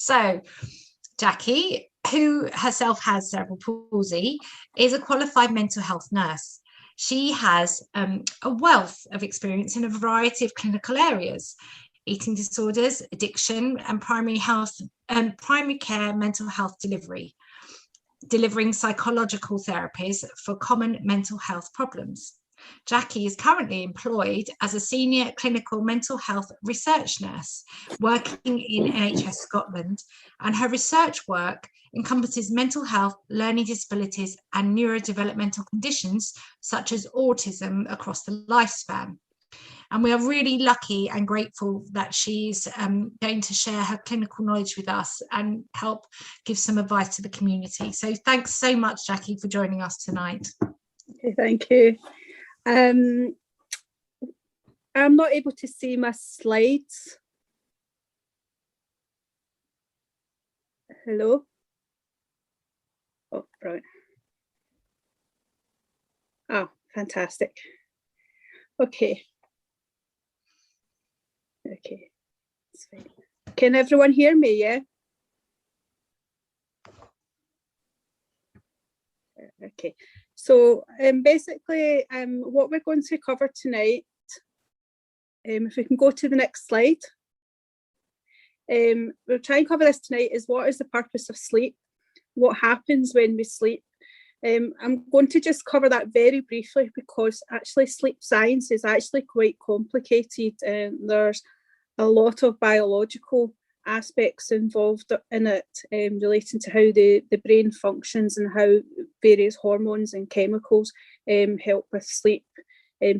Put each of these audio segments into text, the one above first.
So Jackie, who herself has cerebral palsy, is a qualified mental health nurse. She has a wealth of experience in a variety of clinical areas: eating disorders, addiction, and primary care mental health delivery, delivering psychological therapies for common mental health problems. Jackie is currently employed as a senior clinical mental health research nurse working in NHS Scotland, and her research work encompasses mental health, learning disabilities, and neurodevelopmental conditions such as autism across the lifespan. And we are really lucky and grateful that she's going to share her clinical knowledge with us and help give some advice to the community. So thanks so much, Jackie, for joining us tonight. Okay, thank you. I'm not able to see my slides. Hello? Oh, right. Oh, fantastic. Okay. Okay, that's fine. Can everyone hear me, yeah? Okay, so basically what we're going to cover tonight, if we can go to the next slide, we'll try and cover this tonight, is what is the purpose of sleep, what happens when we sleep. I'm going to just cover that very briefly because actually sleep science is actually quite complicated, and there's a lot of biological aspects involved in it, relating to how the brain functions and how various hormones and chemicals help with sleep.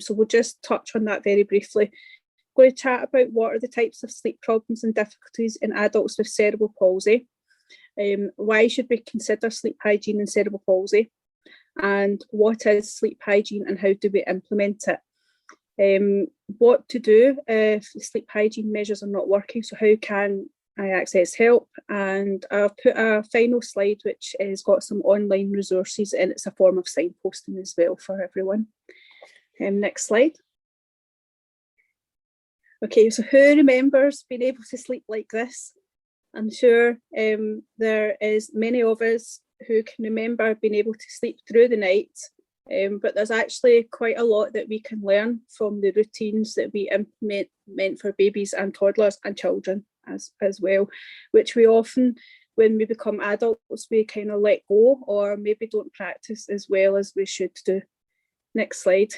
So we'll just touch on that very briefly. I'm going to chat about what are the types of sleep problems and difficulties in adults with cerebral palsy. Why should we consider sleep hygiene in cerebral palsy? And what is sleep hygiene and how do we implement it? What to do if sleep hygiene measures are not working, so how can I access help? And I've put a final slide which has got some online resources, and it's a form of signposting as well for everyone. Next slide. Okay, so who remembers being able to sleep like this? I'm sure there is many of us who can remember being able to sleep through the night, but there's actually quite a lot that we can learn from the routines that we implement for babies and toddlers and children as well, which we often, when we become adults, we kind of let go or maybe don't practice as well as we should do. Next slide.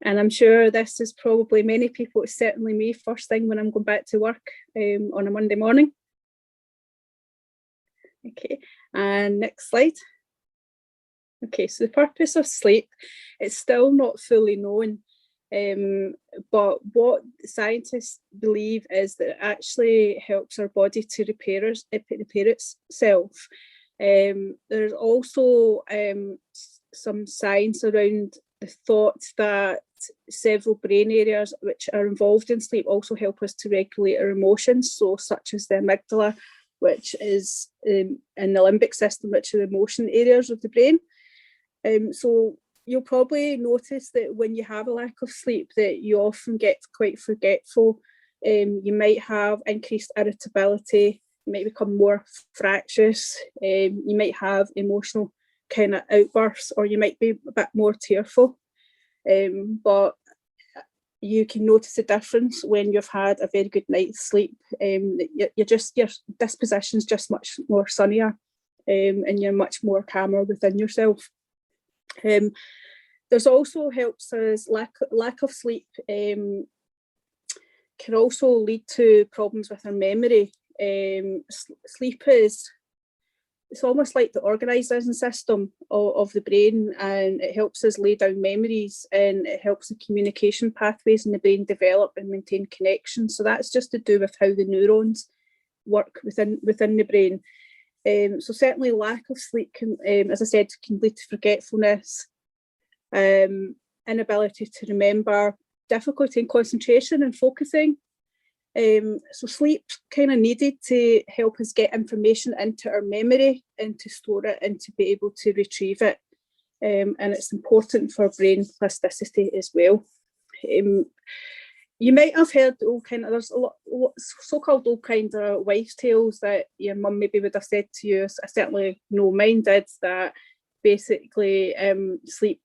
And I'm sure this is probably many people, it's certainly me, first thing when I'm going back to work on a Monday morning. Okay, and next slide. Okay, so the purpose of sleep, it's still not fully known, but what scientists believe is that it actually helps our body to repair itself. There's also some science around the thought that several brain areas which are involved in sleep also help us to regulate our emotions, so such as the amygdala, which is in the limbic system, which are the emotion areas of the brain. So you'll probably notice that when you have a lack of sleep that you often get quite forgetful. You might have increased irritability, you might become more fractious, you might have emotional kind of outbursts, or you might be a bit more tearful. But you can notice a difference when you've had a very good night's sleep. Your disposition's just much more sunnier, and you're much more calmer within yourself. There's also helps us lack of sleep can also lead to problems with our memory. Sleep it's almost like the organising system of the brain, and it helps us lay down memories, and it helps the communication pathways in the brain develop and maintain connections. So that's just to do with how the neurons work within the brain. So certainly lack of sleep can, as I said, can lead to forgetfulness, inability to remember, difficulty in concentration and focusing. So sleep's kind of needed to help us get information into our memory and to store it and to be able to retrieve it. And it's important for brain plasticity as well. you might have heard all kind of, there's a lot so-called old kind of wives' tales that your mum maybe would have said to you. I certainly know mine did, that basically sleep,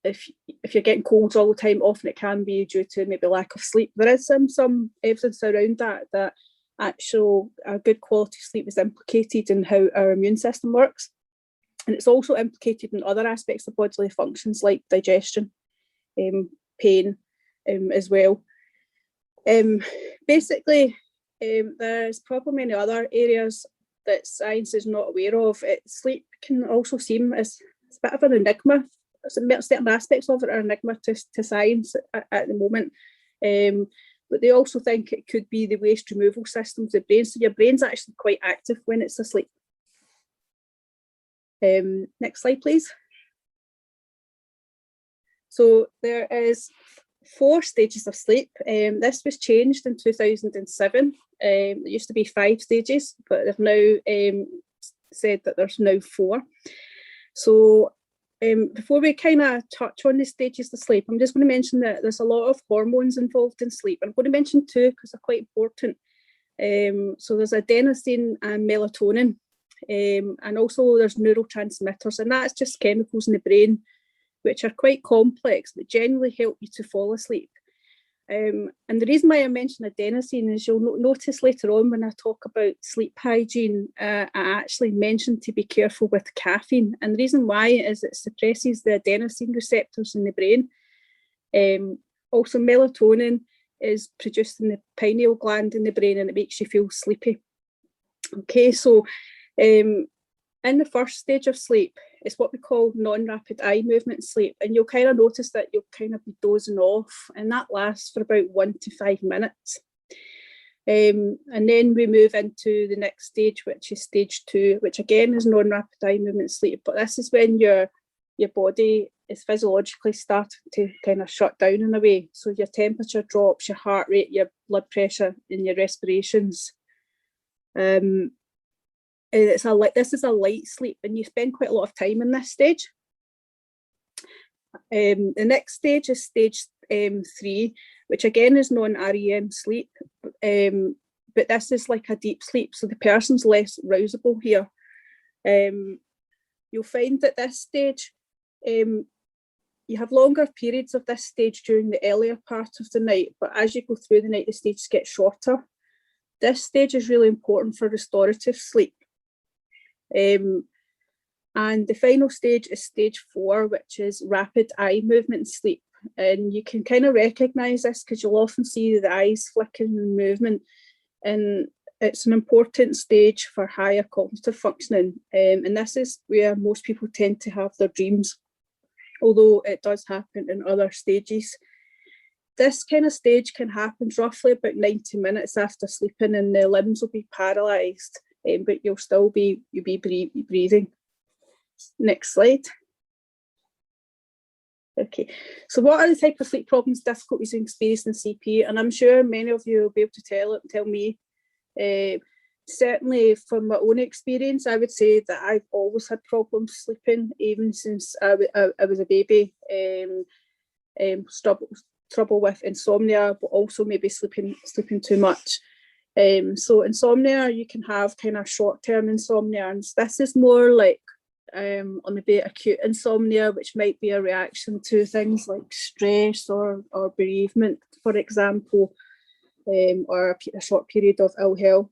if you're getting colds all the time, often it can be due to maybe lack of sleep. There is some evidence around that actual good quality sleep is implicated in how our immune system works, and it's also implicated in other aspects of bodily functions like digestion, pain, as well. Basically, there's probably many other areas that science is not aware of. Sleep can also seem as a bit of an enigma. Certain aspects of it are an enigma to science at the moment. But they also think it could be the waste removal systems of the brain. So your brain's actually quite active when it's asleep. Next slide, please. So there is 4 stages of sleep. This was changed in 2007. There used to be 5 stages, but they've now said that there's now 4. So before we kind of touch on the stages of sleep, I'm just going to mention that there's a lot of hormones involved in sleep. I'm going to mention 2 because they're quite important. So there's adenosine and melatonin, and also there's neurotransmitters, and that's just chemicals in the brain which are quite complex but generally help you to fall asleep. And the reason why I mention adenosine is you'll notice later on when I talk about sleep hygiene, I actually mentioned to be careful with caffeine. And the reason why is it suppresses the adenosine receptors in the brain. Also, melatonin is produced in the pineal gland in the brain and it makes you feel sleepy. Okay, so in the first stage of sleep, it's what we call non-rapid eye movement sleep. And you'll kind of notice that you'll kind of be dozing off, and that lasts for about 1 to 5 minutes. And then we move into the next stage, which is stage 2, which again is non-rapid eye movement sleep. But this is when your body is physiologically starting to kind of shut down in a way. So your temperature drops, your heart rate, your blood pressure, and your respirations. This is a light sleep, and you spend quite a lot of time in this stage. The next stage is stage 3, which again is non-REM sleep, but this is like a deep sleep, so the person's less rousable here. You'll find that this stage, you have longer periods of this stage during the earlier part of the night, but as you go through the night, the stages get shorter. This stage is really important for restorative sleep. And the final stage is stage 4, which is rapid eye movement sleep. And you can kind of recognise this because you'll often see the eyes flickering and movement. And it's an important stage for higher cognitive functioning. And this is where most people tend to have their dreams, although it does happen in other stages. This kind of stage can happen roughly about 90 minutes after sleeping, and the limbs will be paralysed. But you'll still be breathing. Next slide. Okay, so what are the type of sleep problems, difficulties you experience in CP? And I'm sure many of you will be able to tell me. Certainly from my own experience, I would say that I've always had problems sleeping, even since I was a baby. Trouble with insomnia, but also maybe sleeping too much. So insomnia, you can have kind of short-term insomnia, and this is more like maybe acute insomnia, which might be a reaction to things like stress or bereavement, for example, or a short period of ill health.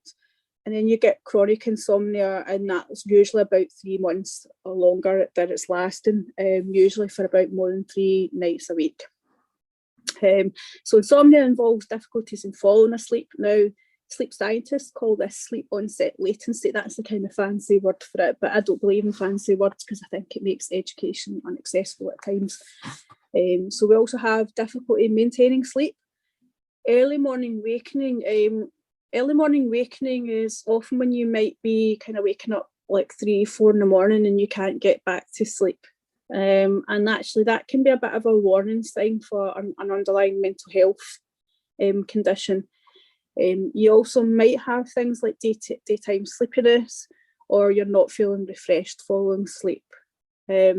And then you get chronic insomnia, and that's usually about 3 months or longer that it's lasting, usually for about more than 3 nights a week. So insomnia involves difficulties in falling asleep. Now, sleep scientists call this sleep onset latency. That's the kind of fancy word for it, but I don't believe in fancy words because I think it makes education inaccessible at times. So we also have difficulty maintaining sleep. Early morning wakening. Early morning wakening is often when you might be kind of waking up like 3, 4 in the morning and you can't get back to sleep. And actually that can be a bit of a warning sign for an underlying mental health condition. You also might have things like daytime sleepiness, or you're not feeling refreshed following sleep. I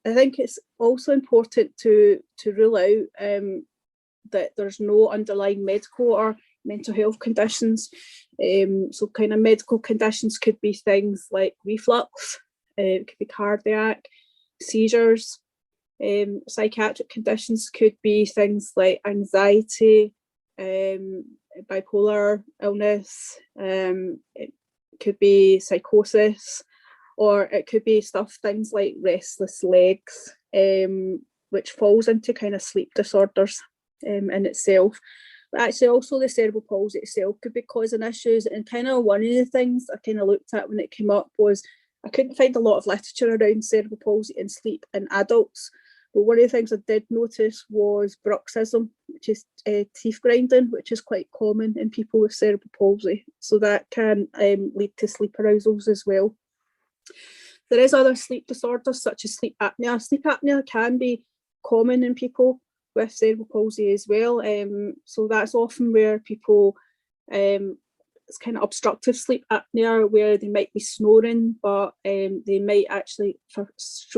think it's also important to rule out that there's no underlying medical or mental health conditions. So kind of medical conditions could be things like reflux, it could be cardiac, seizures. Psychiatric conditions could be things like anxiety, bipolar illness, it could be psychosis, or it could be things like restless legs, which falls into kind of sleep disorders in itself. But actually also the cerebral palsy itself could be causing issues, and kind of one of the things I kind of looked at when it came up was I couldn't find a lot of literature around cerebral palsy and sleep in adults. But one of the things I did notice was bruxism, which is teeth grinding, which is quite common in people with cerebral palsy. So that can lead to sleep arousals as well. There is other sleep disorders such as sleep apnea. Sleep apnea can be common in people with cerebral palsy as well. So that's often where people, it's kind of obstructive sleep apnea, where they might be snoring, but they might actually, for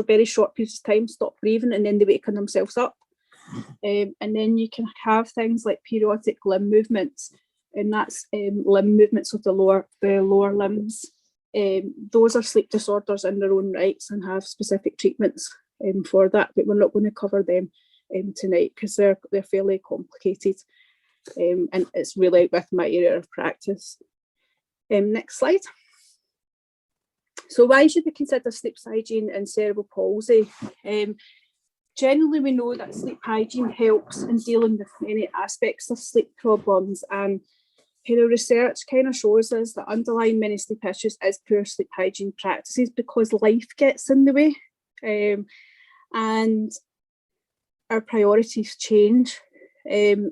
very short periods of time, stop breathing, and then they waken themselves up. And then you can have things like periodic limb movements, and that's limb movements of the lower limbs. Those are sleep disorders in their own rights and have specific treatments for that, but we're not going to cover them tonight because they're fairly complicated. And it's really with my area of practice. Next slide. So why should we consider sleep hygiene and cerebral palsy? Generally, we know that sleep hygiene helps in dealing with many aspects of sleep problems, and research kind of shows us that underlying many sleep issues is poor sleep hygiene practices because life gets in the way, and our priorities change.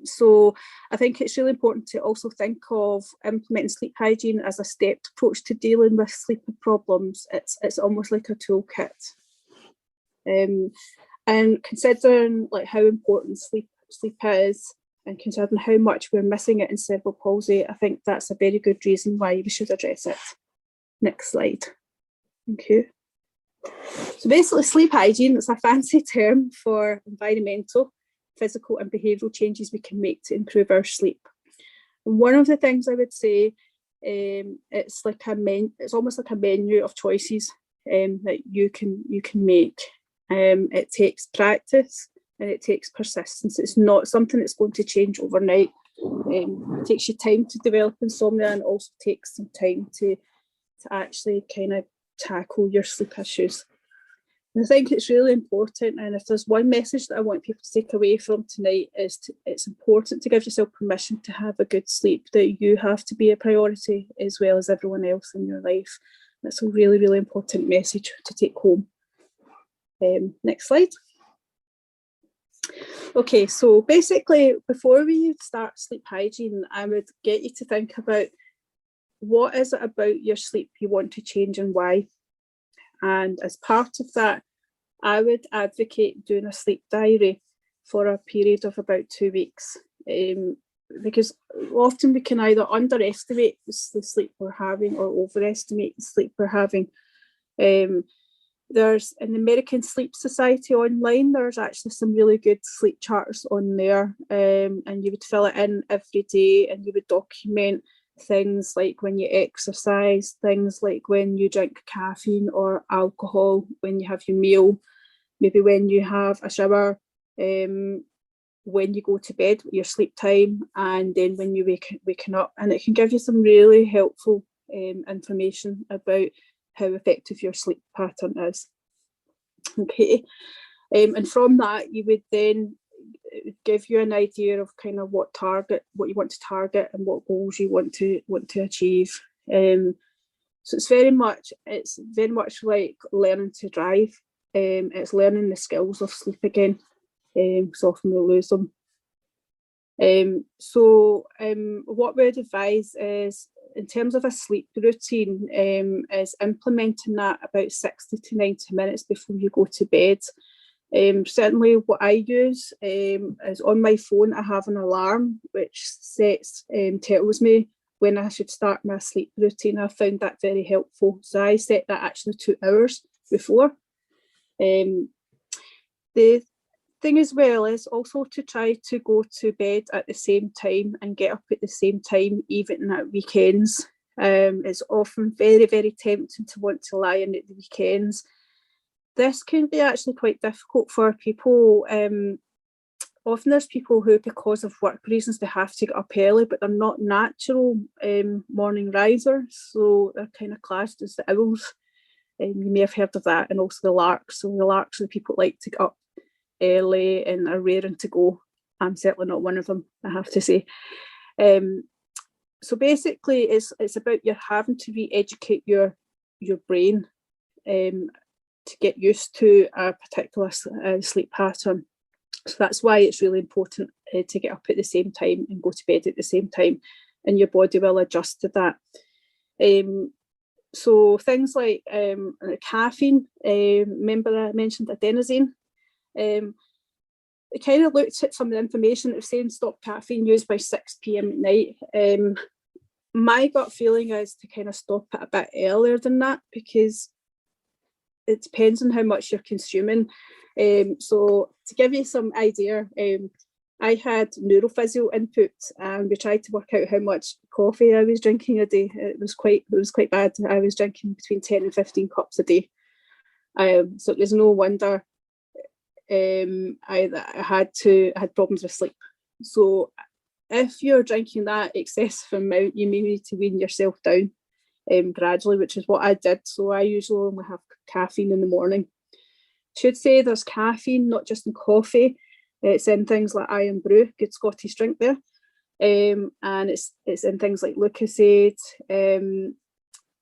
So I think it's really important to also think of implementing sleep hygiene as a stepped approach to dealing with sleep problems. It's almost like a toolkit. And considering like how important sleep is, and considering how much we're missing it in cerebral palsy, I think that's a very good reason why we should address it. Next slide. Thank you. So basically, sleep hygiene is a fancy term for environmental, physical and behavioural changes we can make to improve our sleep. And one of the things I would say, it's almost like a menu of choices that you can make. It takes practice and it takes persistence. It's not something that's going to change overnight. It takes you time to develop insomnia, and also takes some time to actually kind of tackle your sleep issues. And I think it's really important, and if there's one message that I want people to take away from tonight, it's important to give yourself permission to have a good sleep, that you have to be a priority as well as everyone else in your life. That's a really, really important message to take home. Next slide. Okay, so basically, before we start sleep hygiene, I would get you to think about what is it about your sleep you want to change and why. And as part of that, I would advocate doing a sleep diary for a period of about 2 weeks, because often we can either underestimate the sleep we're having or overestimate the sleep we're having. There's in the American Sleep Society online, there's actually some really good sleep charts on there, and you would fill it in every day, and you would document things like when you exercise, things like when you drink caffeine or alcohol, when you have your meal, maybe when you have a shower, when you go to bed, your sleep time, and then when you waking up. And it can give you some really helpful information about how effective your sleep pattern is. Okay, and from that you would then give you an idea of kind of what you want to target and what goals you want to achieve. So it's very much like learning to drive. It's learning the skills of sleep again, because often we lose them. What we would advise is, in terms of a sleep routine, is implementing that about 60 to 90 minutes before you go to bed. Certainly what I use is on my phone, I have an alarm which tells me when I should start my sleep routine. I found that very helpful. So I set that actually 2 hours before. The thing as well is also to try to go to bed at the same time and get up at the same time, even at weekends. It's often very, very tempting to want to lie in at the weekends. This can be actually quite difficult for people. Often there's people who, because of work reasons, they have to get up early, but they're not natural morning risers, so they're kind of classed as the owls. You may have heard of that, and also the larks. So the larks are the people that like to get up early and are raring to go. I'm certainly not one of them, I have to say. So basically, it's about you having to re-educate your brain to get used to a particular sleep pattern. So that's why it's really important to get up at the same time and go to bed at the same time, and your body will adjust to that. So things like caffeine, remember I mentioned adenosine. It kind of looked at some of the information that was saying stop caffeine use by 6 p.m. at night. My gut feeling is to kind of stop it a bit earlier than that, because it depends on how much you're consuming. So to give you some idea, I had neurophysio input, and we tried to work out how much coffee I was drinking a day. It was quite bad. I was drinking between 10 and 15 cups a day. So it was no wonder I had problems with sleep. So if you're drinking that excessive amount, you may need to wean yourself down gradually, which is what I did. So I usually only have caffeine in the morning. Should say there's caffeine not just in coffee, it's in things like Iron Brew, good Scottish drink there, and it's in things like Lucozade,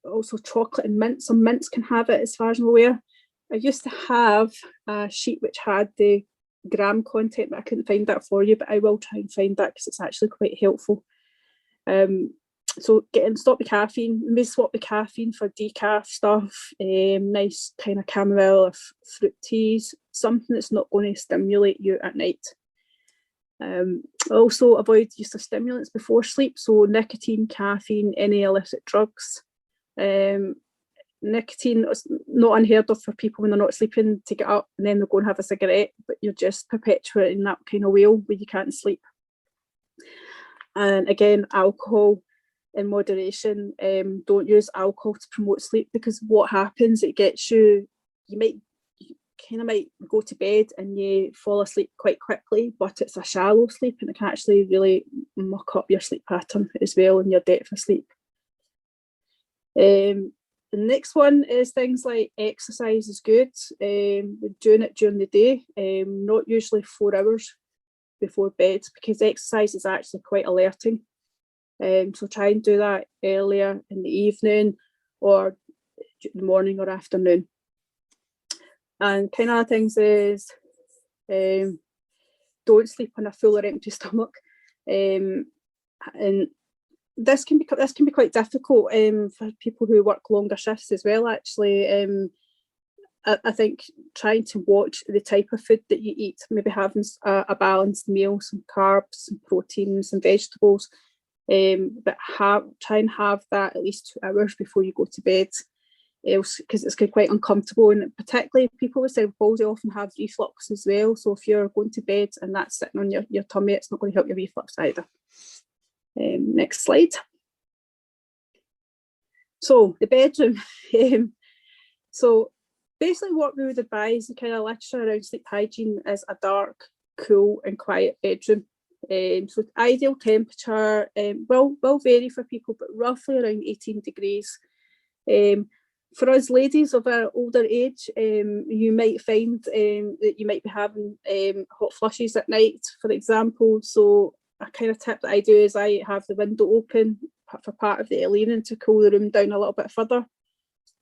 also chocolate and mint. Some mints can have it, as far as I'm aware. I used to have a sheet which had the gram content, but I couldn't find that for you, but I will try and find that because it's actually quite helpful. So stop the caffeine, maybe swap the caffeine for decaf stuff, nice kind of chamomile or fruit teas, something that's not going to stimulate you at night. Also avoid use of stimulants before sleep, so nicotine, caffeine, any illicit drugs. Nicotine is not unheard of for people when they're not sleeping to get up and then they'll go and have a cigarette, but you're just perpetuating that kind of wheel where you can't sleep. And again, alcohol in moderation. Don't use alcohol to promote sleep, because what happens, it gets you might go to bed and you fall asleep quite quickly, but it's a shallow sleep and it can actually really muck up your sleep pattern as well and your depth of sleep. The next one is things like exercise is good. Doing it during the day, not usually 4 hours before bed, because exercise is actually quite alerting. So try and do that earlier in the evening or in the morning or afternoon. And kind of things is don't sleep on a full or empty stomach. And this can be quite difficult for people who work longer shifts as well, actually. I think trying to watch the type of food that you eat, maybe having a balanced meal, some carbs, some proteins, some vegetables, but try and have that at least 2 hours before you go to bed, else, because it's quite uncomfortable, and particularly people with cerebral palsy often have reflux as well. So if you're going to bed and that's sitting on your tummy, it's not going to help your reflux either. Next slide. So the bedroom. So basically what we would advise, the kind of literature around sleep hygiene, is a dark, cool and quiet bedroom. So ideal temperature will vary for people, but roughly around 18 degrees. For us ladies of an older age, you might find that you might be having hot flushes at night, for example. So a kind of tip that I do is I have the window open for part of the evening to cool the room down a little bit further.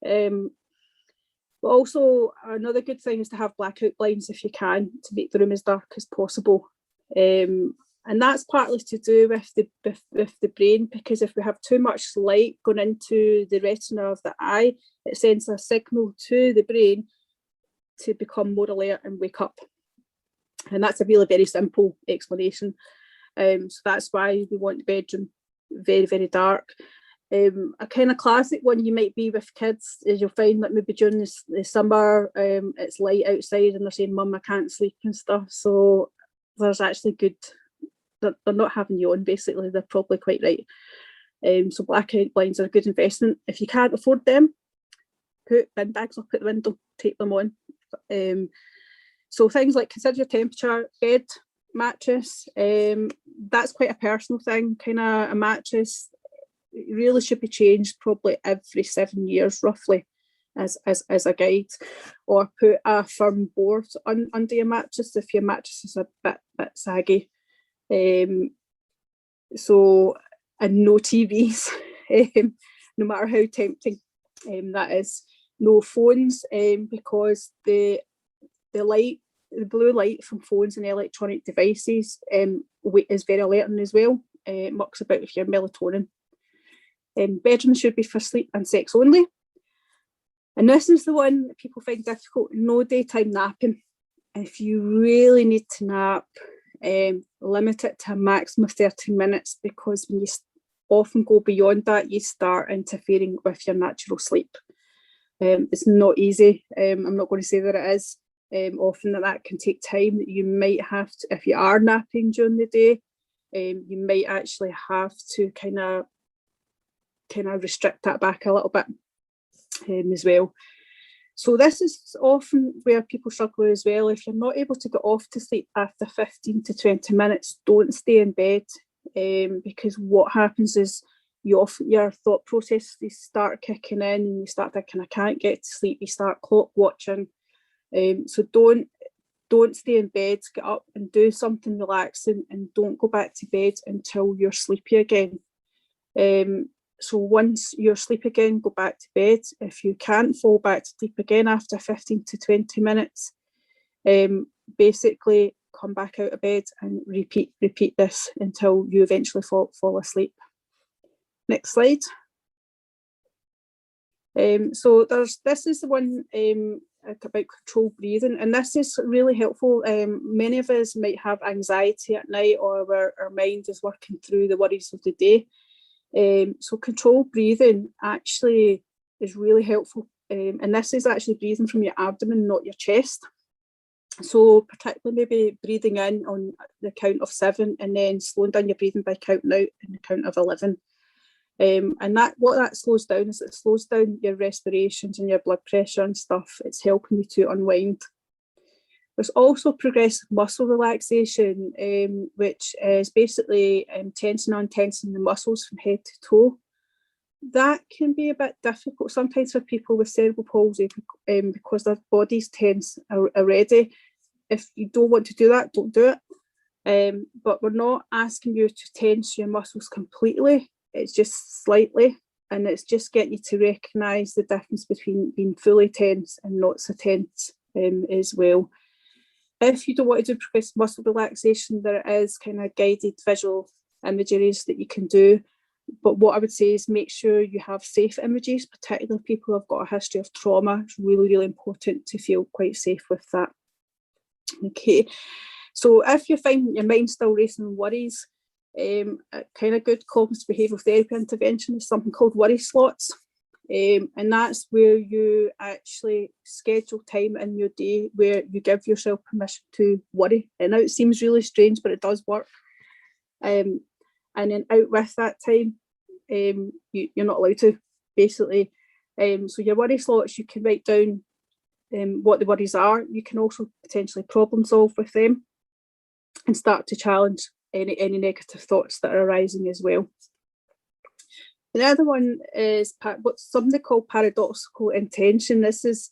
But also another good thing is to have blackout blinds if you can, to make the room as dark as possible. And that's partly to do with the brain, because if we have too much light going into the retina of the eye, it sends a signal to the brain to become more alert and wake up. And that's a really very simple explanation. So that's why we want the bedroom very, very dark. A kind of classic one you might be with kids is you'll find that maybe during the summer it's light outside and they're saying, "Mum, I can't sleep" and stuff. So there's actually good, they're not having you on, basically. They're probably quite right. So blackout blinds are a good investment. If you can't afford them, put bin bags up at the window, take them on. So things like consider your temperature, bed, mattress. That's quite a personal thing. Kind of a mattress really should be changed probably every 7 years roughly as a guide, or put a firm board under your mattress if your mattress is a bit saggy. So, and no TVs, no matter how tempting that is. No phones, because the light, the blue light from phones and electronic devices is very alerting as well. It mucks about with your melatonin. Bedrooms should be for sleep and sex only. And this is the one that people find difficult: no daytime napping. If you really need to nap, limit it to a maximum of 30 minutes, because when you often go beyond that, you start interfering with your natural sleep. It's not easy. I'm not going to say that it is. Often that can take time. That you might have to, if you are napping during the day, you might actually have to kind of restrict that back a little bit as well. So this is often where people struggle as well. If you're not able to get off to sleep after 15 to 20 minutes, don't stay in bed, because what happens is your thought processes start kicking in and you start thinking, I can't get to sleep. You start clock watching. So don't stay in bed. Get up and do something relaxing, and don't go back to bed until you're sleepy again. So once you're sleepy again, go back to bed. If you can't fall back to sleep again after 15 to 20 minutes, basically come back out of bed and repeat this until you eventually fall asleep. Next slide. So this is the one about controlled breathing, and this is really helpful. Many of us might have anxiety at night, or our mind is working through the worries of the day. So controlled breathing actually is really helpful, and this is actually breathing from your abdomen, not your chest. So particularly maybe breathing in on the count of 7 and then slowing down your breathing by counting out in the count of 11. And what that slows down is it slows down your respirations and your blood pressure and stuff. It's helping you to unwind. There's also progressive muscle relaxation, which is basically tensing and untensing the muscles from head to toe. That can be a bit difficult sometimes for people with cerebral palsy, because their bodies tense already. If you don't want to do that, don't do it. But we're not asking you to tense your muscles completely. It's just slightly, and it's just getting you to recognise the difference between being fully tense and not so tense as well. If you don't want to do progressive muscle relaxation, there is kind of guided visual imageries that you can do. But what I would say is make sure you have safe images, particularly people who have got a history of trauma. It's really, really important to feel quite safe with that. Okay, so if you find your mind still racing with worries, a kind of good cognitive behavioural therapy intervention is something called worry slots. And that's where you actually schedule time in your day where you give yourself permission to worry. And now it seems really strange, but it does work. And then out with that time, you're not allowed to, basically. So your worry slots, you can write down what the worries are. You can also potentially problem solve with them and start to challenge any negative thoughts that are arising as well. The other one is what's something called paradoxical intention. This is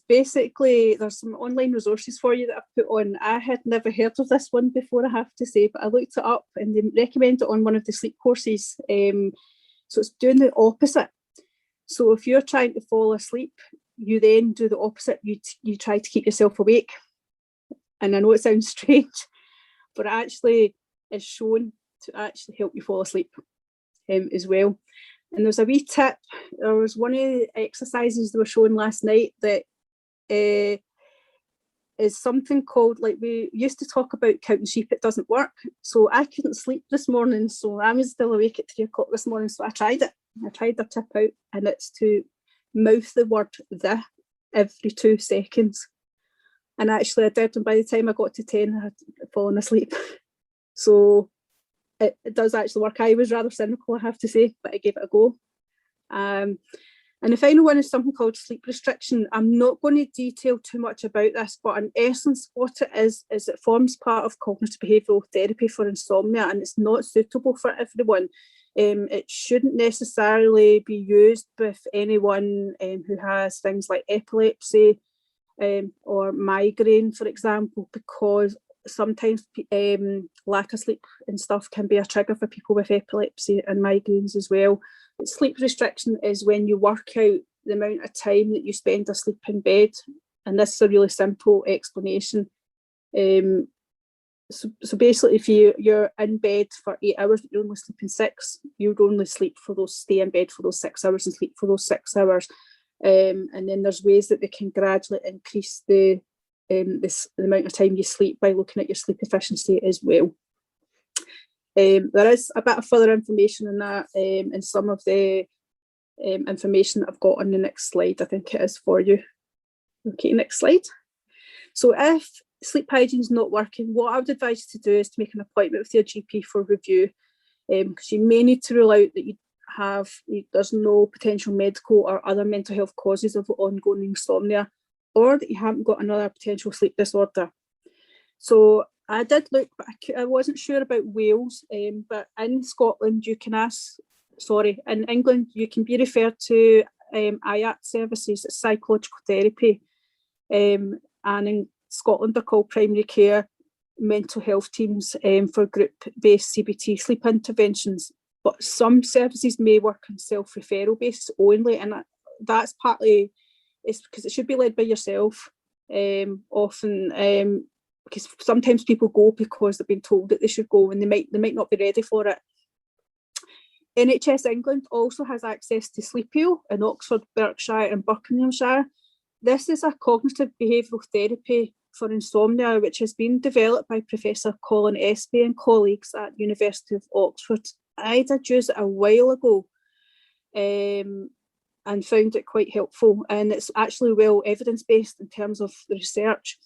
basically, there's some online resources for you that I've put on. I had never heard of this one before, I have to say, but I looked it up and they recommend it on one of the sleep courses. So it's doing the opposite. So if you're trying to fall asleep, you then do the opposite. You try to keep yourself awake. And I know it sounds strange, but it actually is shown to actually help you fall asleep as well. And there's a wee tip. There was one of the exercises they were showing last night that is something called, like we used to talk about counting sheep, it doesn't work. So I couldn't sleep this morning, so I was still awake at 3 o'clock this morning, so I tried it. I tried the tip out, and it's to mouth the word "the" every 2 seconds. And actually I did, and by the time I got to 10, I had fallen asleep. So it does actually work. I was rather cynical, I have to say, but I gave it a go. And the final one is something called sleep restriction. I'm not going to detail too much about this, but in essence, what it is it forms part of cognitive behavioural therapy for insomnia, and it's not suitable for everyone. It shouldn't necessarily be used with anyone who has things like epilepsy or migraine, for example, because sometimes lack of sleep and stuff can be a trigger for people with epilepsy and migraines as well. But sleep restriction is when you work out the amount of time that you spend asleep in bed, and this is a really simple explanation. So basically, if you're in bed for 8 hours but you're only sleeping 6, you'd only stay in bed for those 6 hours and sleep for those 6 hours. And then there's ways that they can gradually increase the amount of time you sleep by looking at your sleep efficiency as well. There is a bit of further information on that in some of the information that I've got on the next slide. I think it is for you. Okay, next slide. So if sleep hygiene is not working, what I would advise you to do is to make an appointment with your GP for review, because you may need to rule out that there's no potential medical or other mental health causes of ongoing insomnia, or that you haven't got another potential sleep disorder. So I did look, but I wasn't sure about Wales, but in Scotland in England you can be referred to IAT services, it's psychological therapy, and in Scotland they're called primary care mental health teams for group-based CBT sleep interventions. But some services may work on self-referral basis only, and that's partly it's because it should be led by yourself. Often, because sometimes people go because they've been told that they should go, and they might not be ready for it. NHS England also has access to Sleep Heal in Oxford, Berkshire, and Buckinghamshire. This is a cognitive behavioural therapy for insomnia, which has been developed by Professor Colin Espy and colleagues at University of Oxford. I did use it a while ago and found it quite helpful, and it's actually well evidence-based in terms of the research.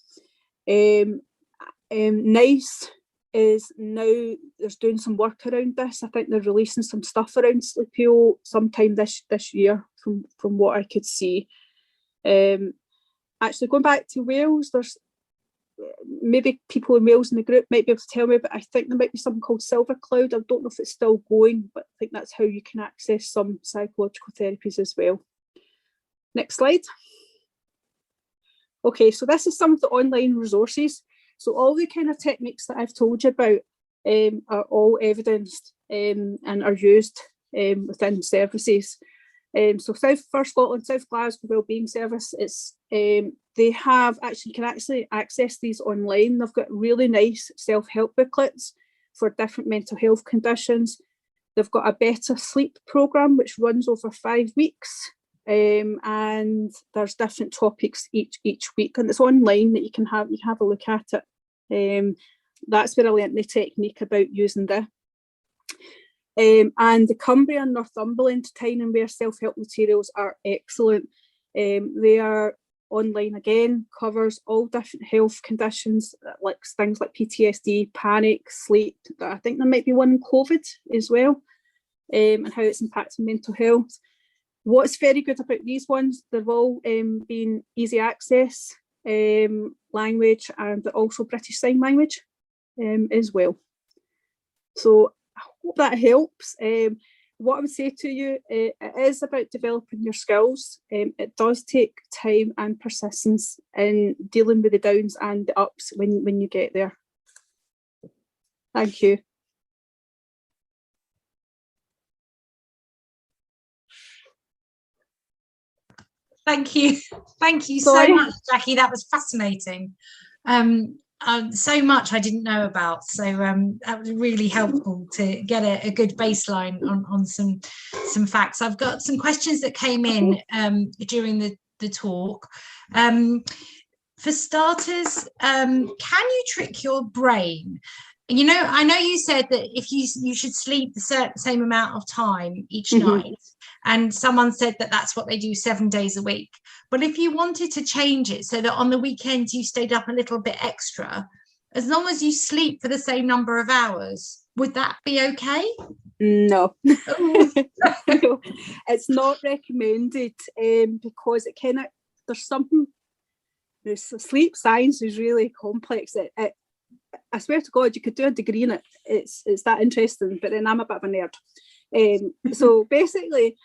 NICE is now there's doing some work around this. I think they're releasing some stuff around Sleep Heal sometime this year from what I could see. Actually, going back to Wales, there's maybe people in Wales in the group might be able to tell me, but I think there might be something called Silver Cloud. I don't know if it's still going, but I think that's how you can access some psychological therapies as well. Next slide. Okay, so this is some of the online resources. So all the kind of techniques that I've told you about are all evidenced and are used within services. So for Scotland, South Glasgow Wellbeing Service, you can actually access these online. They've got really nice self-help booklets for different mental health conditions. They've got a better sleep programme which runs over 5 weeks, and there's different topics each week, and it's online that you can have a look at it. That's where I learnt the technique about using the. And the Cumbria and Northumberland Tyne and Wear self-help materials are excellent. They are online again, covers all different health conditions like things like PTSD, panic, sleep. I think there might be one in COVID as well, and how it's impacting mental health. What's very good about these ones, they've all been easy access language, and also British Sign Language as well. So I hope that helps. What I would say to you, it is about developing your skills. It does take time and persistence in dealing with the downs and the ups when you get there. Thank you. Thank you. Thank you so much, Jackie. That was fascinating. So much I didn't know about. So that was really helpful to get a good baseline on some facts. I've got some questions that came in during the talk. For starters, can you trick your brain? You know, I know you said that if you should sleep the same amount of time each night, and someone said that that's what they do 7 days a week. But if you wanted to change it so that on the weekends you stayed up a little bit extra, as long as you sleep for the same number of hours, would that be okay? No. No, it's not recommended, because it kind of, there's something, the sleep science is really complex. I swear to God, you could do a degree in it. It's that interesting, but then I'm a bit of a nerd. So basically,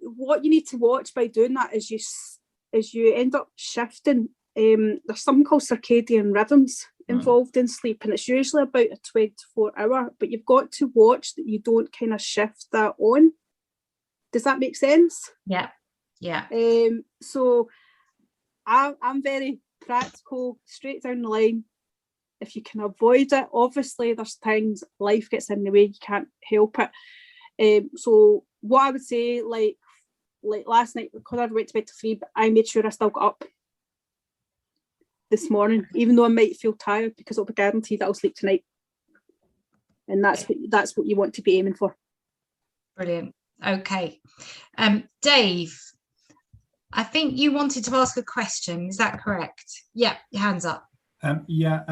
what you need to watch by doing that is you end up shifting. There's something called circadian rhythms involved in sleep, and it's usually about a 24-hour, but you've got to watch that you don't kind of shift that on. Does that make sense? Yeah. So I'm very practical, straight down the line. If you can avoid it, obviously there's times life gets in the way, you can't help it. So what I would say, like last night, because I went to bed till 3, but I made sure I still got up this morning, even though I might feel tired, because it'll be guaranteed that I'll sleep tonight. And that's what you want to be aiming for. Brilliant. Okay. Dave, I think you wanted to ask a question. Is that correct? Yeah, your hand's up. Hiya.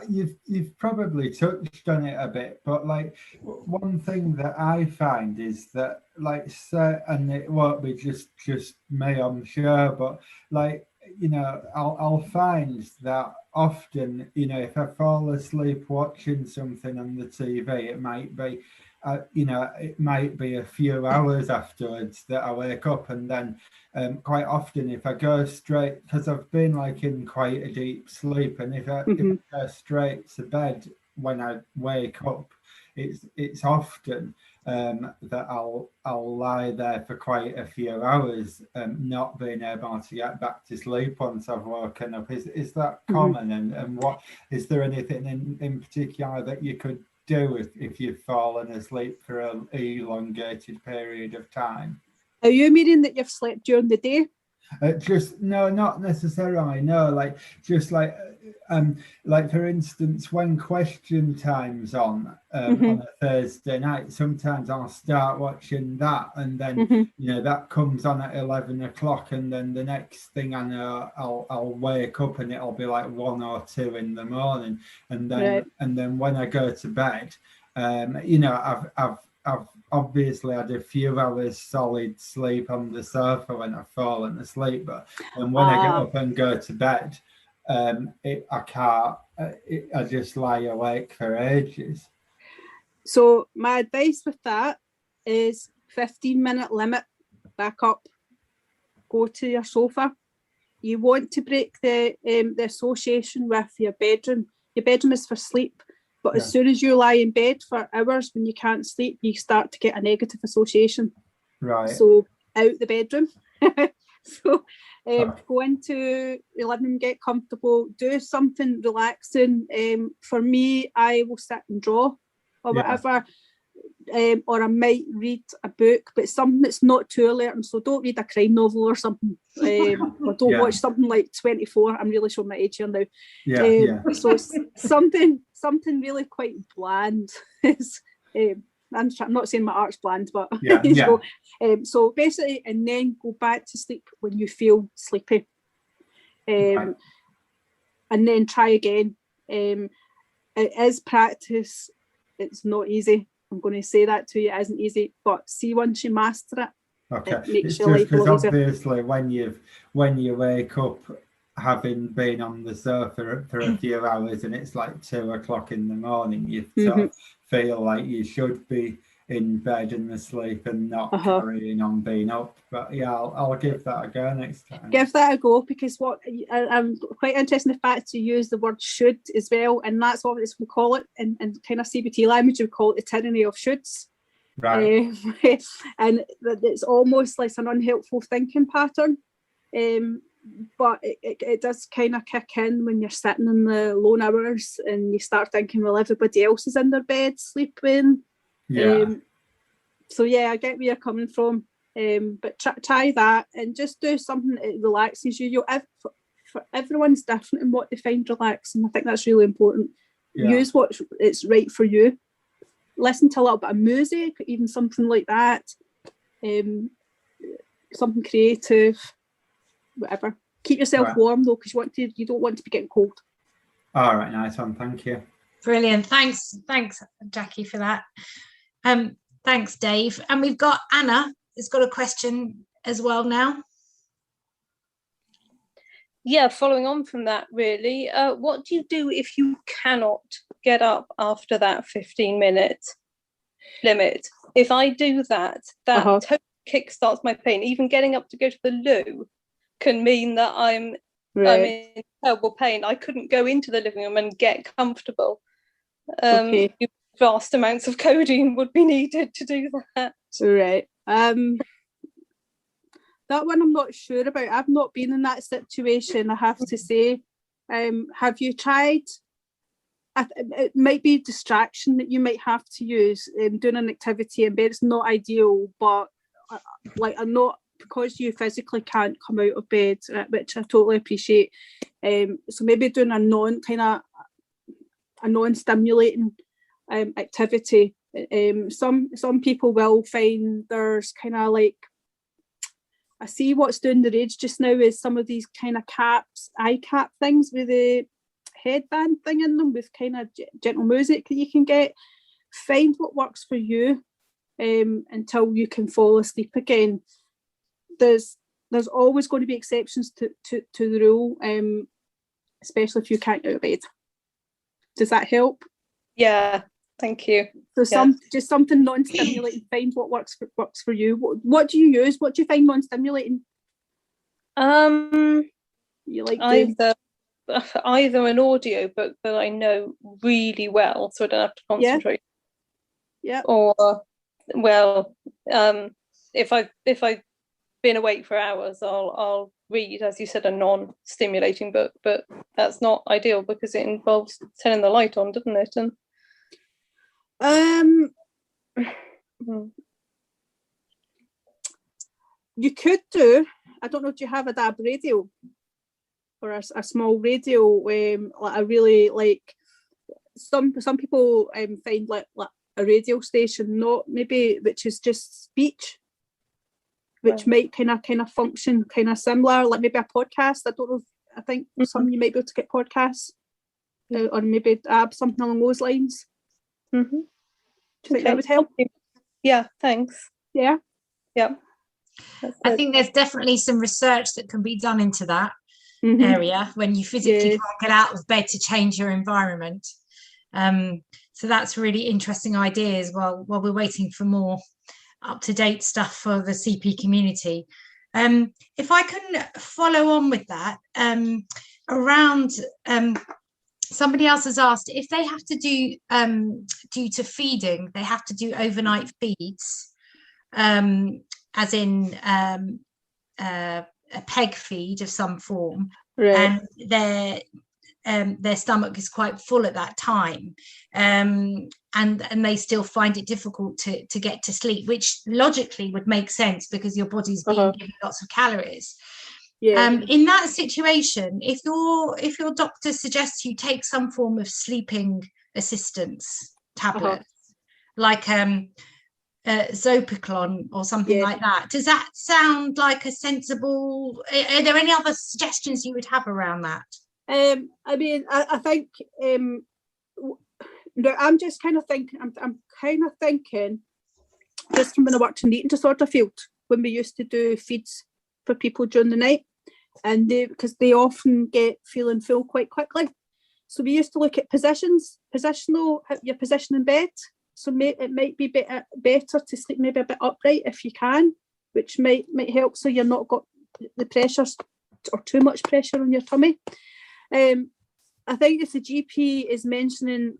You've probably touched on it a bit, but like one thing that I find is that, like, and it won't be just me, I'm sure, but like, you know, I'll find that often, you know, if I fall asleep watching something on the TV, it might be it might be a few hours afterwards that I wake up, and then quite often if I go straight, because I've been like in quite a deep sleep, and if I go straight to bed when I wake up, it's often that I'll lie there for quite a few hours, not being able to get back to sleep once I've woken up. Is that common? And what is there anything in particular that you could do if you've fallen asleep for an elongated period of time? Are you meaning that you've slept during the day? Just no, not necessarily. No, like just like for instance, when Question Time's on a Thursday night, sometimes I'll start watching that, and then you know that comes on at 11 o'clock, and then the next thing I know, I'll wake up and it'll be like 1 or 2 in the morning, and then when I go to bed, you know, I've obviously had a few hours solid sleep on the sofa when I've fallen asleep, but and when I get up and go to bed, I can't. I just lie awake for ages. So my advice with that is 15-minute limit. Back up, go to your sofa. You want to break the association with your bedroom. Your bedroom is for sleep. But as soon as you lie in bed for hours when you can't sleep, you start to get a negative association. Right. So out the bedroom. So go into your living room, get comfortable, do something relaxing. For me, I will sit and draw or whatever. Or I might read a book, but something that's not too alerting. So don't read a crime novel or something. Or don't watch something like 24. I'm really showing my age here now. So something really quite bland. I'm not saying my art's bland, but so basically, and then go back to sleep when you feel sleepy, and then try again. It is practice. It's not easy. I'm going to say that to you. It isn't easy, but see, once you master it, it makes your life a lot easier. Obviously, when you wake up, having been on the sofa for a few hours, and it's like 2 o'clock in the morning, you sort of feel like you should be in bed and asleep and not carrying on being up. But yeah, I'll give that a go next time. Give that a go, because what I'm quite interested in the fact to use the word should as well, and that's what we call it in kind of CBT language. We call it the tyranny of shoulds. Right. And it's almost like an unhelpful thinking pattern. But it does kind of kick in when you're sitting in the lone hours and you start thinking, well, everybody else is in their bed sleeping. So yeah, I get where you're coming from. But try that and just do something that relaxes you. for everyone's different in what they find relaxing. I think that's really important. Yeah. Use what it's right for you. Listen to a little bit of music, even something like that. Something creative, whatever. Keep yourself warm though, because you don't want to be getting cold. All right, nice one. Thank you. Brilliant. Thanks, Jackie, for that. Thanks, Dave. And we've got Anna has got a question as well now. Yeah, following on from that, really, what do you do if you cannot get up after that 15-minute limit? If I do that, totally kickstarts my pain. Even getting up to go to the loo can mean that I'm in terrible pain. I couldn't go into the living room and get comfortable. Vast amounts of codeine would be needed to do that. Right. That one I'm not sure about. I've not been in that situation, I have to say. Have you tried? It might be a distraction that you might have to use doing an activity in bed. It's not ideal, but I'm not, because you physically can't come out of bed, which I totally appreciate. So maybe doing a non-stimulating activity. Some people will find there's kind of like, I see what's doing the rage just now is some of these kind of eye cap things with a headband thing in them with kind of gentle music that you can get. Find what works for you until you can fall asleep again. There's always going to be exceptions to the rule, especially if you can't get out of bed. Does that help? Yeah, thank you. So just something non-stimulating. Find what works for you. What do you use? What do you find non-stimulating? You like either an audio book that I know really well, so I don't have to concentrate. Yeah. Or if I've been awake for hours, I'll read, as you said, a non-stimulating book, but that's not ideal because it involves turning the light on, doesn't it? And you could do, I don't know, do you have a DAB radio or a small radio? Like I really like, some people find like a radio station, not maybe, which is just speech, which might kind of function kind of similar, like maybe a podcast. I don't know, I think some you might be able to get podcasts or maybe something along those lines. Do you think that would help? Yeah, thanks. Yeah. I think there's definitely some research that can be done into that area when you physically can't get out of bed to change your environment. So that's really interesting ideas while we're waiting for more up-to-date stuff for the CP community. If I can follow on with that, around somebody else has asked if they have to do, due to feeding, they have to do overnight feeds, as in a peg feed of some form, and their stomach is quite full at that time, and they still find it difficult to get to sleep, which logically would make sense because your body's being given lots of calories. In that situation, if your doctor suggests you take some form of sleeping assistance tablet, like Zopiclon or something like that, does that sound like a sensible? Are there any other suggestions you would have around that? I mean, I think no, I'm just kind of thinking. I'm kind of thinking just from when I worked in the eating disorder field, when we used to do feeds for people during the night, and because they often get feeling full quite quickly, so we used to look at positional, your position in bed. So it might be better to sleep maybe a bit upright if you can, which might help, so you're not got the pressures or too much pressure on your tummy. I think if the GP is mentioning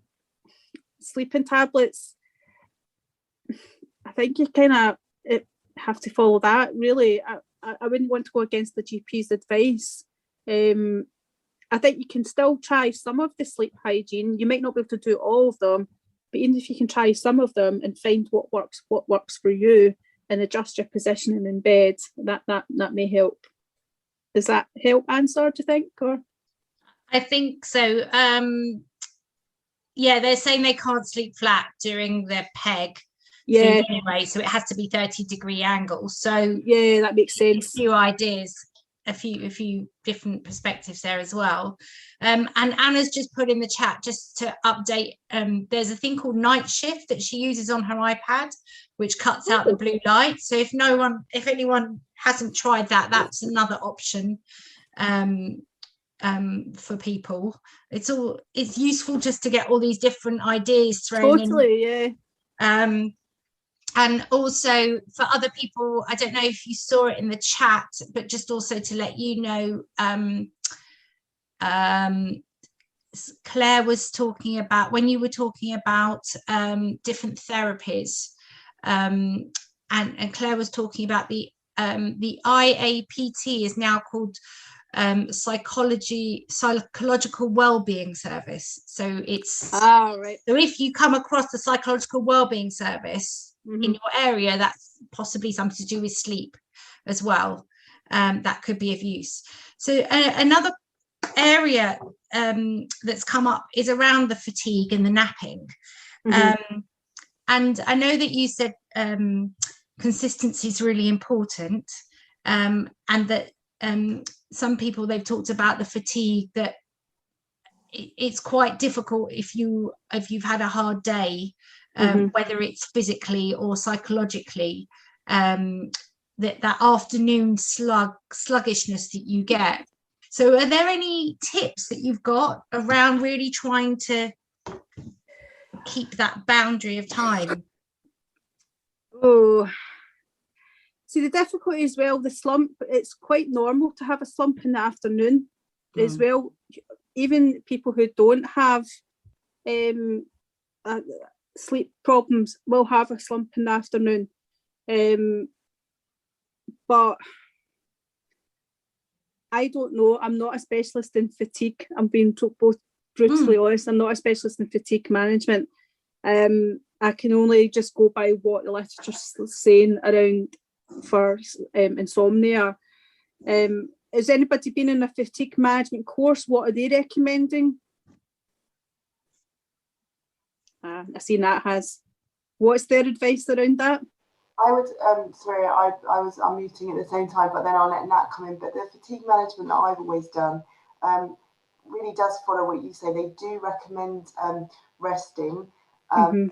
sleeping tablets, I think you kind of have to follow that, really. I wouldn't want to go against the GP's advice. I think you can still try some of the sleep hygiene. You might not be able to do all of them, but even if you can try some of them and find what works for you and adjust your positioning in bed, that may help. Does that help answer, do you think? Or I think so. Yeah, they're saying they can't sleep flat during their peg. Yeah. Anyway, so it has to be 30-degree angle. So yeah, that makes sense. A few ideas, a few different perspectives there as well. And Anna's just put in the chat just to update. There's a thing called Night Shift that she uses on her iPad, which cuts out the blue light. So if anyone hasn't tried that, that's another option. For people, it's useful just to get all these different ideas thrown in. Yeah. And also for other people, I don't know if you saw it in the chat, but just also to let you know, Claire was talking about, when you were talking about different therapies, and Claire was talking about the IAPT is now called psychological wellbeing service. So it's right. So if you come across the psychological wellbeing service in your area, that's possibly something to do with sleep as well. That could be of use. So another area that's come up is around the fatigue and the napping. And I know that you said consistency is really important, and that some people, they've talked about the fatigue, that it's quite difficult if you've had a hard day, whether it's physically or psychologically, that afternoon sluggishness that you get. So are there any tips that you've got around really trying to keep that boundary of time? Oh, see, the difficulty as well, the slump, it's quite normal to have a slump in the afternoon as well. Even people who don't have sleep problems will have a slump in the afternoon. But I don't know. I'm not a specialist in fatigue. I'm being both brutally honest. I'm not a specialist in fatigue management. I can only just go by what the literature's saying around for insomnia. Has anybody been in a fatigue management course? What are they recommending? I've seen that has. What's their advice around that? I would, sorry, I was unmuting at the same time, but then I'll let Nat come in. But the fatigue management that I've always done really does follow what you say. They do recommend resting. And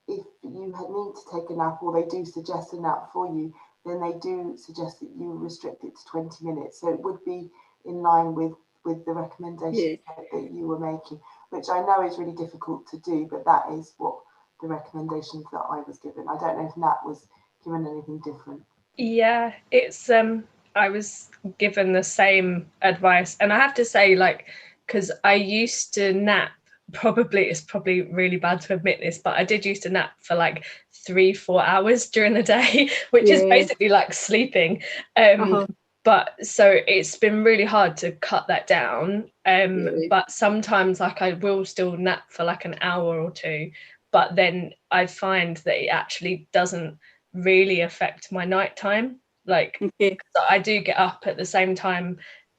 if you need to take a nap, or they do suggest a nap for you, then they do suggest that you restrict it to 20 minutes. So it would be in line with the recommendations that you were making, which I know is really difficult to do, but that is what the recommendations that I was given. I don't know if Nat was given anything different. Yeah, it's I was given the same advice, and I have to say, like, because I used to nap, it's probably really bad to admit this, but I did used to nap for like 3-4 hours during the day, which is basically like sleeping. But so it's been really hard to cut that down. But sometimes, like, I will still nap for like an hour or two, but then I find that it actually doesn't really affect my nighttime. Like, I do get up at the same time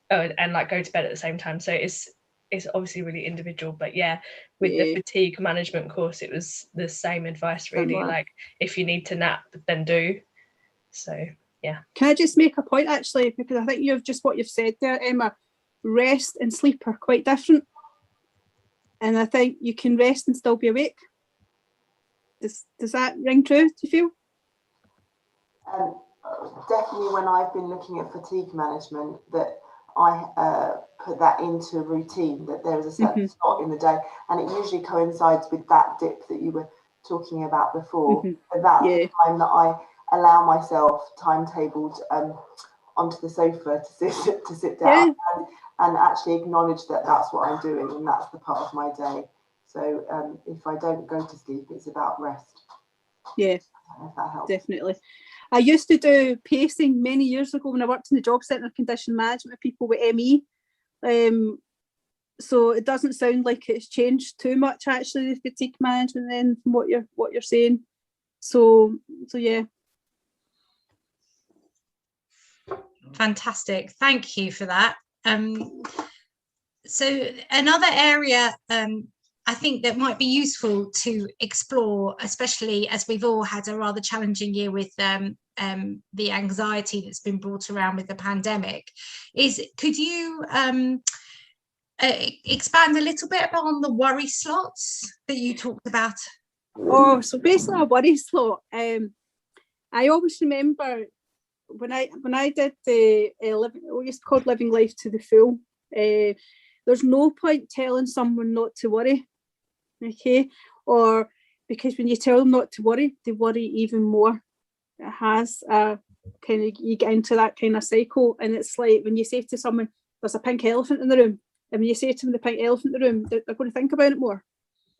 and like go to bed at the same time. So it's obviously really individual, but with the fatigue management course, it was the same advice really. Like, if you need to nap, then do. So can I just make a point actually, because I think what you've said there, Emma, rest and sleep are quite different, and I think you can rest and still be awake. Does that ring true, do you feel? Definitely, when I've been looking at fatigue management, that I put that into a routine, that there is a certain slot in the day, and it usually coincides with that dip that you were talking about before. And that's the time that I allow myself timetabled onto the sofa to sit down and actually acknowledge that that's what I'm doing and that's the part of my day. So if I don't go to sleep, it's about rest. Yeah, I don't know if that helps. Definitely. I used to do pacing many years ago when I worked in the job centre of condition management with people with ME. So it doesn't sound like it's changed too much actually, the fatigue management then, from what you're saying. So yeah. Fantastic. Thank you for that. So another area I think that might be useful to explore, especially as we've all had a rather challenging year with the anxiety that's been brought around with the pandemic, is could you expand a little bit on the worry slots that you talked about? Oh, so basically a worry slot. I always remember when I did the what used to call living life to the full. There's no point telling someone not to worry, okay? Or because when you tell them not to worry, they worry even more. It has a kind of, you get into that kind of cycle, and it's like when you say to someone, "There's a pink elephant in the room," and when you say to them the pink elephant in the room, they're going to think about it more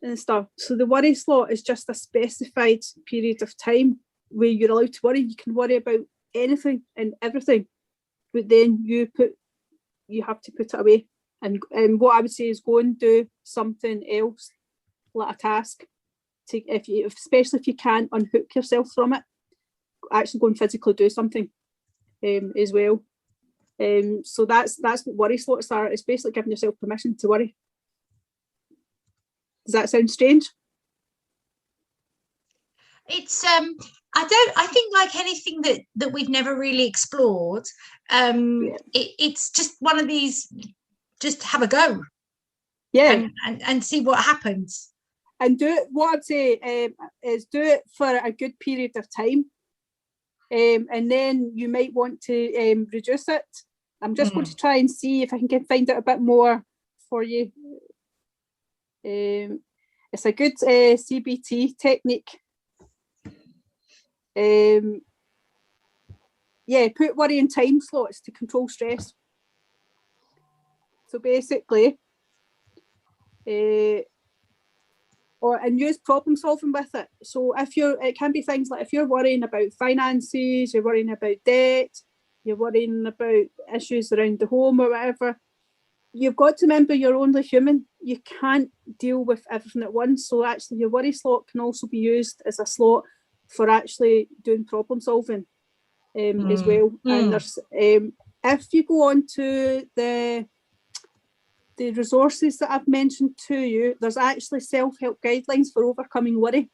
and stuff. So the worry slot is just a specified period of time where you're allowed to worry. You can worry about anything and everything, but then you have to put it away. And what I would say is go and do something else, like a task. Especially if you can't unhook yourself from it, actually go and physically do something as well. So that's what worry slots are. It's basically giving yourself permission to worry. Does that sound strange? It's I think like anything that we've never really explored, it's just one of these, just have a go, and see what happens, and do it. What I'd say is do it for a good period of time, and then you might want to reduce it. I'm just going to try and see if I can find out a bit more for you. It's a good CBT technique. Put worry in time slots to control stress. So basically, and use problem solving with it. So it can be things like if you're worrying about finances, you're worrying about debt, you're worrying about issues around the home or whatever, you've got to remember you're only human. You can't deal with everything at once. So actually your worry slot can also be used as a slot for actually doing problem solving as well. And there's if you go on to the resources that I've mentioned to you, there's actually self-help guidelines for overcoming worry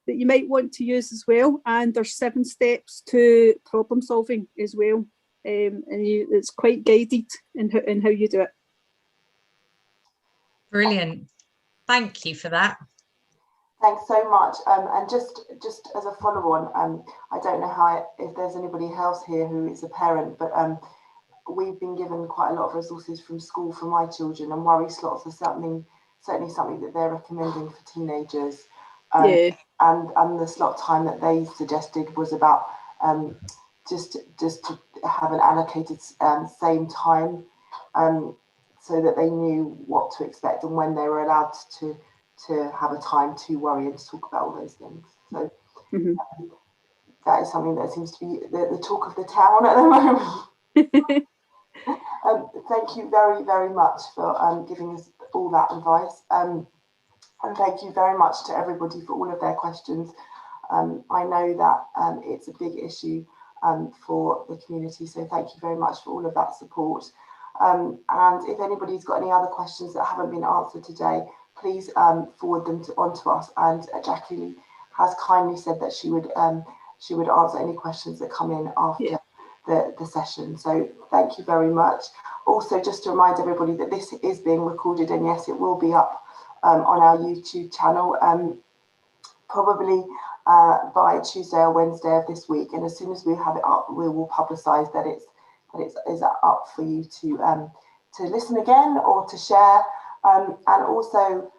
that you might want to use as well. And there's 7 steps to problem solving as well. It's quite guided in how you do it. Brilliant. Thank you for that. Thanks so much. And just as a follow-on, I don't know if there's anybody else here who is a parent, but we've been given quite a lot of resources from school for my children, and worry slots are certainly something that they're recommending for teenagers. And the slot time that they suggested was about just to have an allocated same time, so that they knew what to expect and when they were allowed to have a time to worry and to talk about all those things. So that is something that seems to be the talk of the town at the moment. Thank you very, very much for giving us all that advice. And thank you very much to everybody for all of their questions. I know that it's a big issue for the community, so thank you very much for all of that support. And if anybody's got any other questions that haven't been answered today, please forward them on to us. And Jackie has kindly said that she would answer any questions that come in after the session. So thank you very much. Also, just to remind everybody that this is being recorded, and yes, it will be up on our YouTube channel, probably by Tuesday or Wednesday of this week. And as soon as we have it up, we will publicise that it is up for you to listen again or to share. And also,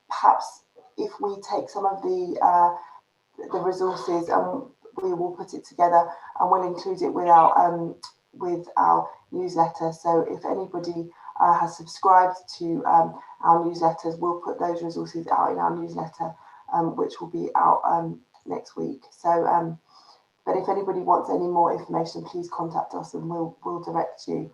perhaps if we take some of the resources, and we will put it together and we'll include it with our newsletter. So if anybody has subscribed to our newsletters, we'll put those resources out in our newsletter, which will be out next week. So, but if anybody wants any more information, please contact us and we'll direct you.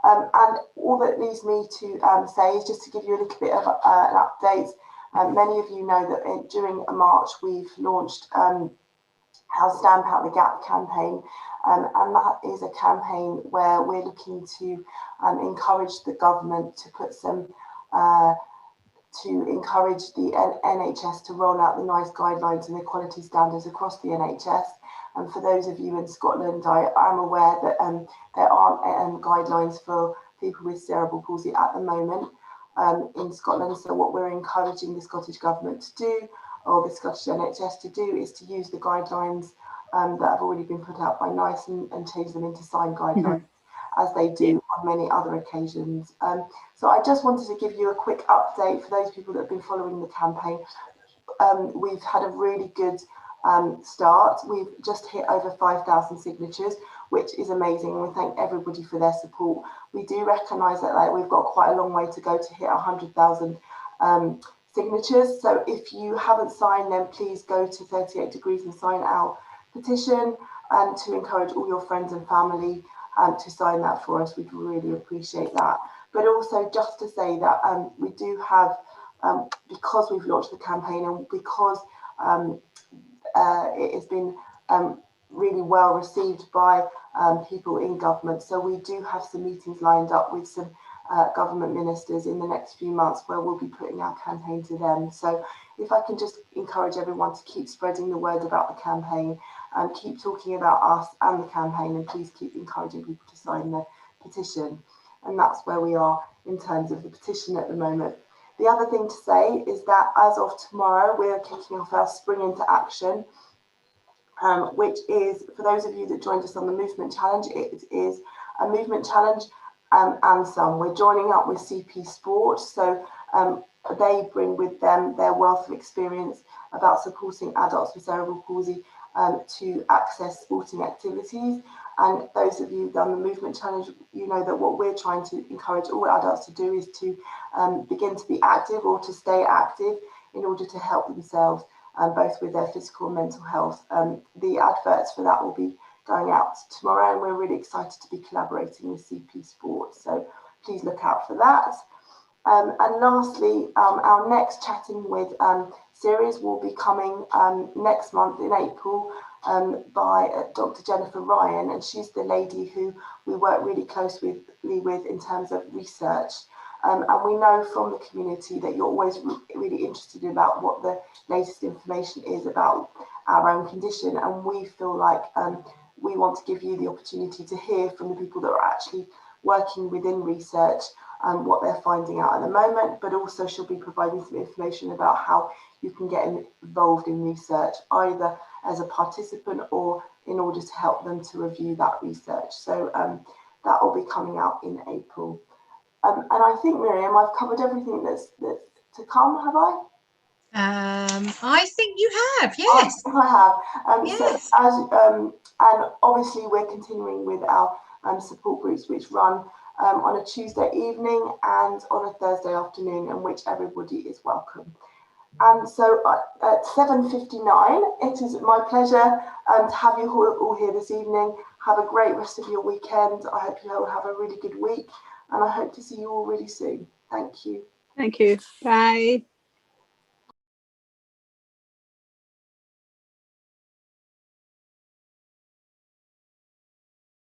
And all that leaves me to say is just to give you a little bit of an update. Many of you know that during March we've launched our Stamp Out the Gap campaign, and that is a campaign where we're looking to encourage the government to put some to encourage the NHS to roll out the NICE guidelines and equality standards across the NHS. And for those of you in Scotland, I am aware that there aren't guidelines for people with cerebral palsy at the moment in Scotland. So what we're encouraging the Scottish Government to do, or the Scottish NHS to do, is to use the guidelines that have already been put out by NICE and change them into signed guidelines, as they do on many other occasions. So I just wanted to give you a quick update for those people that have been following the campaign. We've had a really good start. We've just hit over 5,000 signatures, which is amazing, and we thank everybody for their support. We do recognise that we've got quite a long way to go to hit 100,000 signatures. So if you haven't signed, then please go to 38 Degrees and sign our petition, and to encourage all your friends and family to sign that for us. We'd really appreciate that. But also just to say that we do have, because we've launched the campaign and because it has been really well received by people in government, so we do have some meetings lined up with some government ministers in the next few months where we'll be putting our campaign to them. So if I can just encourage everyone to keep spreading the word about the campaign, and keep talking about us and the campaign, and please keep encouraging people to sign the petition. And that's where we are in terms of the petition at the moment. The other thing to say is that as of tomorrow, we are kicking off our Spring into Action, which is, for those of you that joined us on the Movement Challenge, it is a movement challenge and some. We're joining up with CP Sport, so they bring with them their wealth of experience about supporting adults with cerebral palsy to access sporting activities. And those of you who've done the Movement Challenge, you know that what we're trying to encourage all adults to do is to begin to be active or to stay active in order to help themselves, both with their physical and mental health. The adverts for that will be going out tomorrow, and we're really excited to be collaborating with CP Sport. So please look out for that. And lastly, our next Chatting with series will be coming next month in April by Dr. Jennifer Ryan, and she's the lady who we work really closely with in terms of research. And we know from the community that you're always really interested about what the latest information is about our own condition, and we feel like we want to give you the opportunity to hear from the people that are actually working within research and what they're finding out at the moment, but also she'll be providing some information about how you can get involved in research, either as a participant or in order to help them to review that research. So that will be coming out in April. And I think, Miriam, I've covered everything that's to come, have I? I think you have, yes. I have. Yes. So and obviously we're continuing with our support groups, which run on a Tuesday evening and on a Thursday afternoon, in which everybody is welcome. And so at 7:59, it is my pleasure to have you all here this evening. Have a great rest of your weekend. I hope you all have a really good week, and I hope to see you all really soon. Thank you. Thank you. Bye.